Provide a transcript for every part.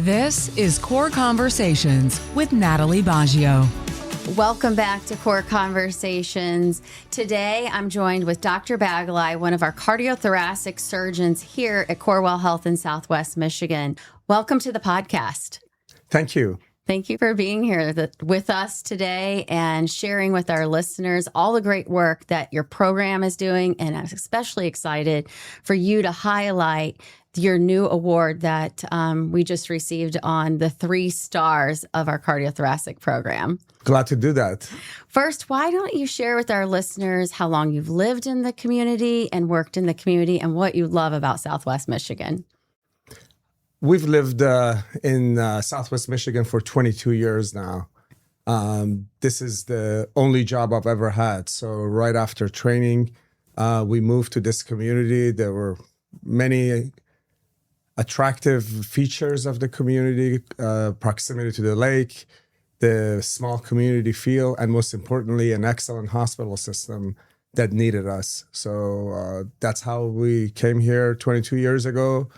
This is Core Conversations with Natalie Baggio. Welcome back to Core Conversations. Today, I'm joined with Dr. Baghelai, one of our cardiothoracic surgeons here at Corewell Health in Southwest Michigan. Welcome to the podcast. Thank you. Thank you for being here with us today and sharing with our listeners all the great work that your program is doing. And I'm especially excited for you to highlight your new award that we just received on the 3 stars of our cardiothoracic program. Glad to do that. First, why don't you share with our listeners how long you've lived in the community and worked in the community and what you love about Southwest Michigan? We've lived in Southwest Michigan for 22 years now. This is the only job I've ever had. So right after training, we moved to this community. There were many attractive features of the community, proximity to the lake, the small community feel, and most importantly, an excellent hospital system that needed us. So that's how we came here 22 years ago.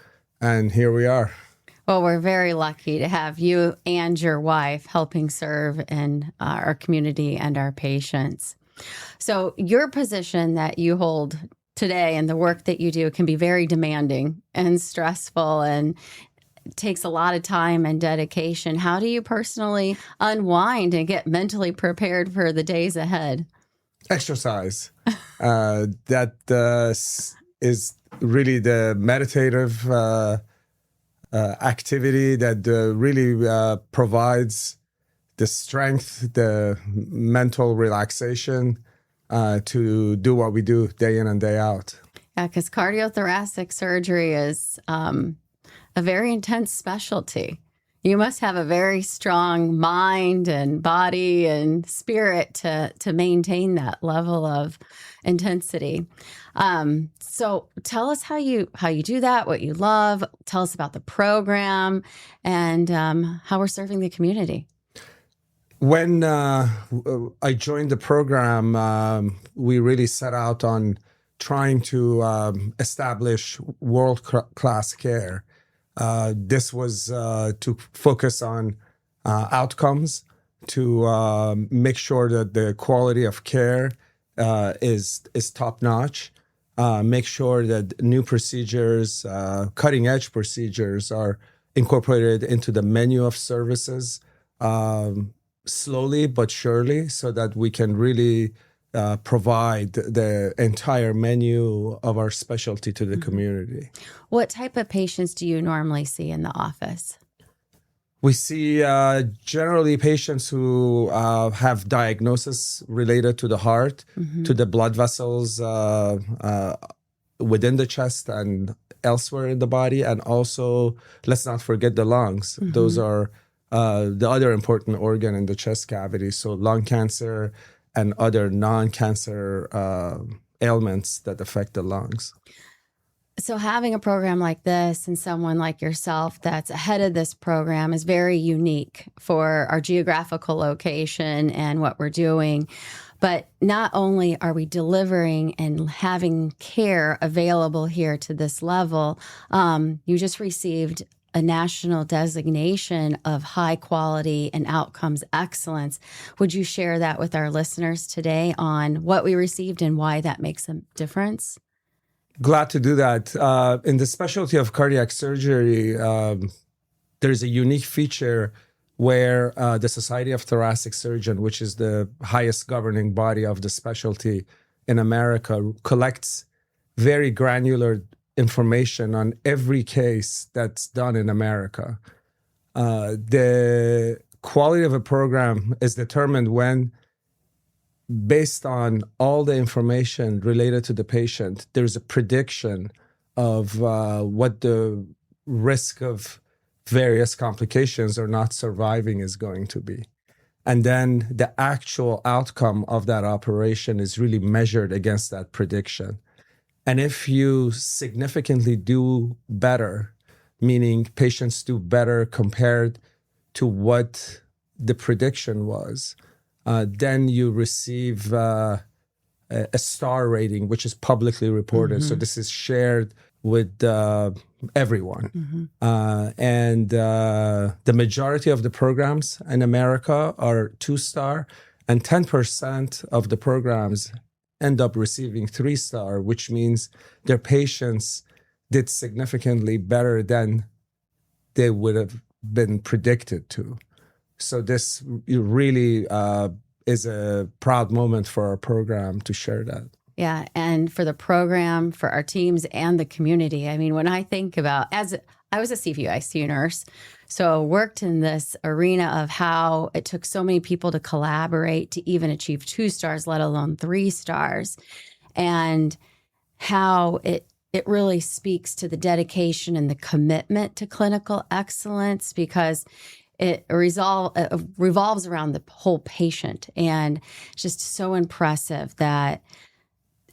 And here we are. Well, we're very lucky to have you and your wife helping serve in our community and our patients. So your position that you hold today and the work that you do can be very demanding and stressful and takes a lot of time and dedication. How do you personally unwind and get mentally prepared for the days ahead? Exercise. That is really the meditative activity that really provides the strength, the mental relaxation to do what we do day in and day out. Yeah, because cardiothoracic surgery is a very intense specialty. You must have a very strong mind and body and spirit to maintain that level of intensity. So tell us how you do that, what you love. Tell us about the program and how we're serving the community. When I joined the program, we really set out on trying to establish world-class care. This was to focus on outcomes, to make sure that the quality of care is top-notch, make sure that new procedures, cutting-edge procedures are incorporated into the menu of services slowly but surely so that we can really provide the entire menu of our specialty to the community. What type of patients do you normally see in the office? We see generally patients who have diagnosis related to the heart, to the blood vessels within the chest and elsewhere in the body. And also, let's not forget the lungs. Those are the other important organ in the chest cavity. So lung cancer and other non-cancer ailments that affect the lungs. So having a program like this and someone like yourself that's ahead of this program is very unique for our geographical location and what we're doing. But not only are we delivering and having care available here to this level, you just received a national designation of high quality and outcomes excellence. Would you share that with our listeners today on what we received and why that makes a difference? Glad to do that. In the specialty of cardiac surgery, there's a unique feature where the Society of Thoracic Surgeons, which is the highest governing body of the specialty in America, collects very granular information on every case that's done in America. The quality of a program is determined when, based on all the information related to the patient, there's a prediction of what the risk of various complications or not surviving is going to be. And then the actual outcome of that operation is really measured against that prediction. And if you significantly do better, meaning patients do better compared to what the prediction was, then you receive a star rating, which is publicly reported. So this is shared with everyone. And the majority of the programs in America are 2-star, and 10% of the programs end up receiving 3-star, which means their patients did significantly better than they would have been predicted to. So this really is a proud moment for our program to share that. Yeah, and for the program, for our teams and the community. I mean, when I think about, as I was a CVU ICU nurse, so worked in this arena of how it took so many people to collaborate to even achieve 2 stars, let alone 3 stars, and how it really speaks to the dedication and the commitment to clinical excellence, because it revolves around the whole patient. And it's just so impressive that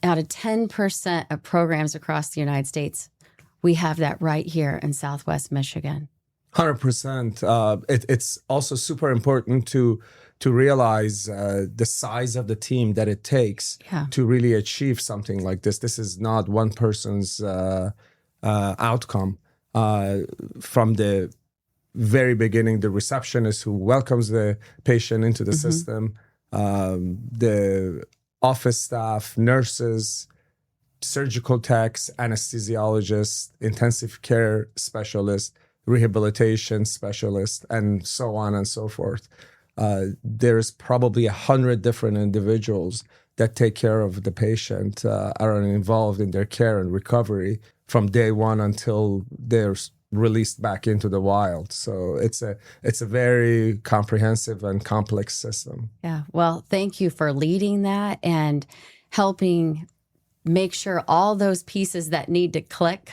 out of 10% of programs across the United States, we have that right here in Southwest Michigan. 100%. It's also super important to realize the size of the team that it takes to really achieve something like this. This is not one person's outcome. From the very beginning, the receptionist who welcomes the patient into the system, the office staff, nurses, surgical techs, anesthesiologists, intensive care specialists, rehabilitation specialists, and so on and so forth. There's probably 100 different individuals that take care of the patient, are involved in their care and recovery from day one until they're released back into the wild. So it's a very comprehensive and complex system. Yeah. Well, thank you for leading that and helping make sure all those pieces that need to click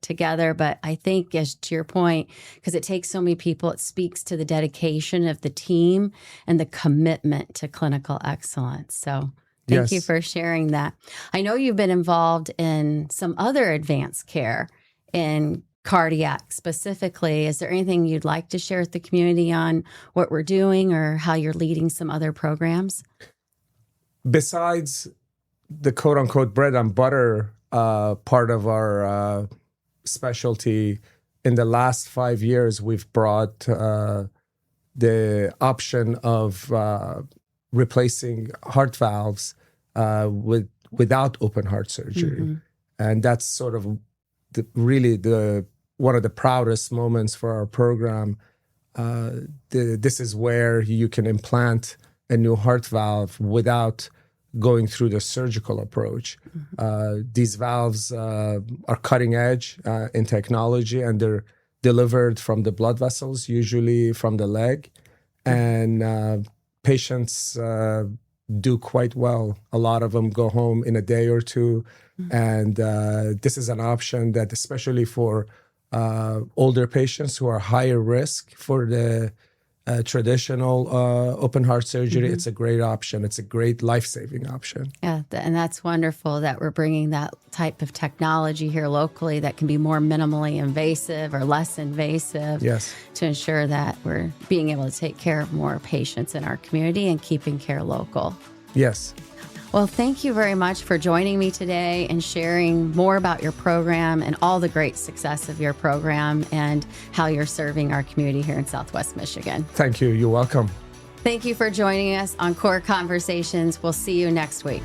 together. But I think, as to your point, because it takes so many people, it speaks to the dedication of the team and the commitment to clinical excellence. So thank you for sharing that. I know you've been involved in some other advanced care in cardiac specifically. Is there anything you'd like to share with the community on what we're doing or how you're leading some other programs? Besides the quote unquote bread and butter part of our specialty, in the last 5 years, we've brought the option of replacing heart valves without open heart surgery. And that's sort of really one of the proudest moments for our program. This is where you can implant a new heart valve without going through the surgical approach. These valves are cutting edge in technology, and they're delivered from the blood vessels, usually from the leg. And patients do quite well. A lot of them go home in a day or two. And this is an option that, especially for older patients who are higher risk for the traditional open heart surgery, it's a great option. It's a great life-saving option. Yeah, and that's wonderful that we're bringing that type of technology here locally that can be more minimally invasive or less invasive to ensure that we're being able to take care of more patients in our community and keeping care local. Yes. Well, thank you very much for joining me today and sharing more about your program and all the great success of your program and how you're serving our community here in Southwest Michigan. Thank you. You're welcome. Thank you for joining us on Core Conversations. We'll see you next week.